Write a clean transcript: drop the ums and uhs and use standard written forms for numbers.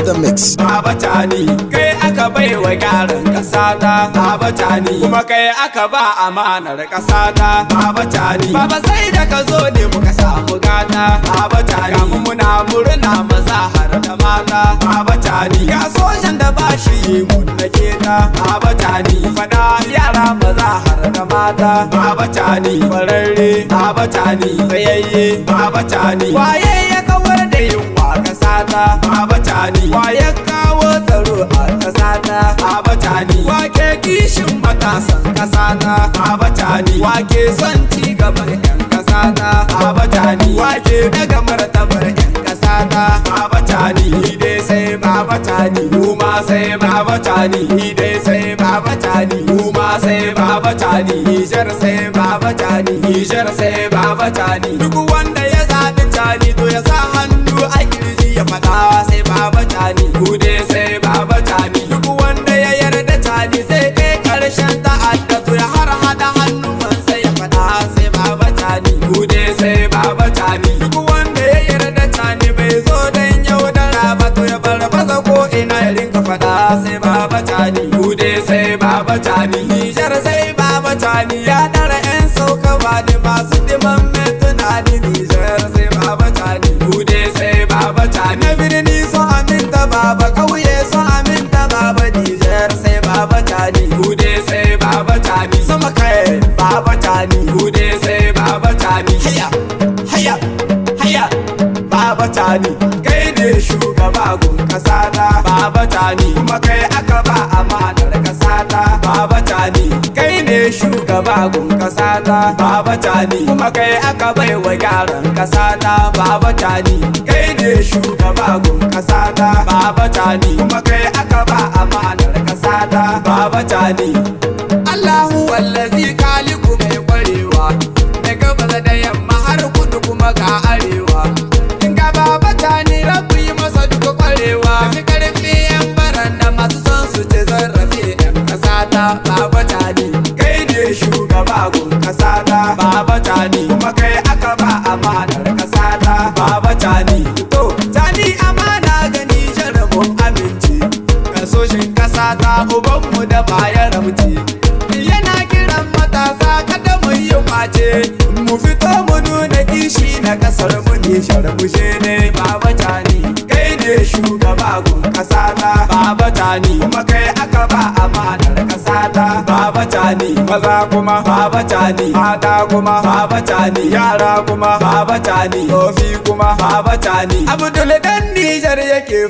the mix. Baba Tani, kai aka bai wa gyaran ƙasa ta. Baba Tani, kuma kai aka ba amanar ƙasa ta. Baba Tani, baba sai da ka zo ne muka samu gata. Baba Tani, kamu muna murna maza har da mata. Baba Tani, ga sojan da ba shi mun nake ta. Baba Tani, fada yara maza har da mata. Baba Tani, fararre. Baba Tani, tsayayye. Baba Tani, waye ya kawar da yunwa ƙasa ta. Baba Tani, waye kawo tsaro a ƙasa ta. Baba Tani, wake kishin matasan ƙasa ta. Baba Tani, wake son ci gaban 'yan ƙasa ta. Baba Tani, wake daga martabar 'yan ƙasa ta. Baba Tani, ni dai sai Baba Tani, mu ma sai Baba Tani, ni dai sai Baba Tani, mu ma sai Baba Tani, Nijar sai Baba Tani, Nijar sai Baba Tani. Duk wanda ya zaɓi Tani to ya sa hannu a kirji ya faɗa sai Baba Tani, mu dai sai Baba Tani. Duk wanda ya yarda Tani sai kai ƙarshen ta'adda to ya har hada hannuwansa ya faɗa sai Baba Tani, mu dai sai Baba Tani. Duk wanda ya yarda Tani bai zo dan yaudara ba to ya bar baza ko ina ya rinka faɗa sai Baba Tani, mu dai sai Baba Tani. Nijar sai Baba Tani ya ɗara 'yan sauka ba da masu diman mai tunani. Nijar sai Baba Tani, mu dai sai Baba Tani. Na birni sun aminta baba, ƙauye sun aminta baba. Nijar sai Baba Tani, mu dai sai Baba Tani. Sama kai Baba Tani, mu dai sai Baba Tani. Haya, haya, haya. Baba Tani, kai ne shugaba gun ƙasa ta. Baba Tani, kuma kai aka ba amanar ƙasa ta. Baba Tani, kai ne shugaba gun ƙasa ta. Baba Tani, kuma kai aka bai wa gyaran ƙasa ta. Baba Tani, kai ne shugaba gun ƙasa ta. Baba Tani, kuma kai aka ba amanar ƙasa ta. Baba Tani, Allahu wallazi kaliku mai kwarewa, da gabas da yamma har kudu kuma ga arewa. Baba Tani rabu yi masa duka kwarewa, fi karfi 'yan baranda masu son su ce zarrafe 'yan ƙasa ta. Baba Tani, kai ne shugaba gun ƙasa ta. Baba Tani, kuma kai aka ba amanar ƙasa ta. Baba Tani, to Tani amana ga Nijar mun amince, kasoshin ƙasa ta ubanmu da baya ramce. Yana kiran matasa kada mu yi kwace, mu fito mu nuna kishi na ƙasar mu Nijar mu ne. Baba Tani, kai ne shugaba gun ƙasa ta. Baba Tani, kuma kai aka ba amanar ƙasa ta. Baba Tani, maza kuma Baba Tani, mata kuma Baba Tani, yara kuma Baba Tani, tsofi kuma Baba Tani. Abdul dan Nijar yake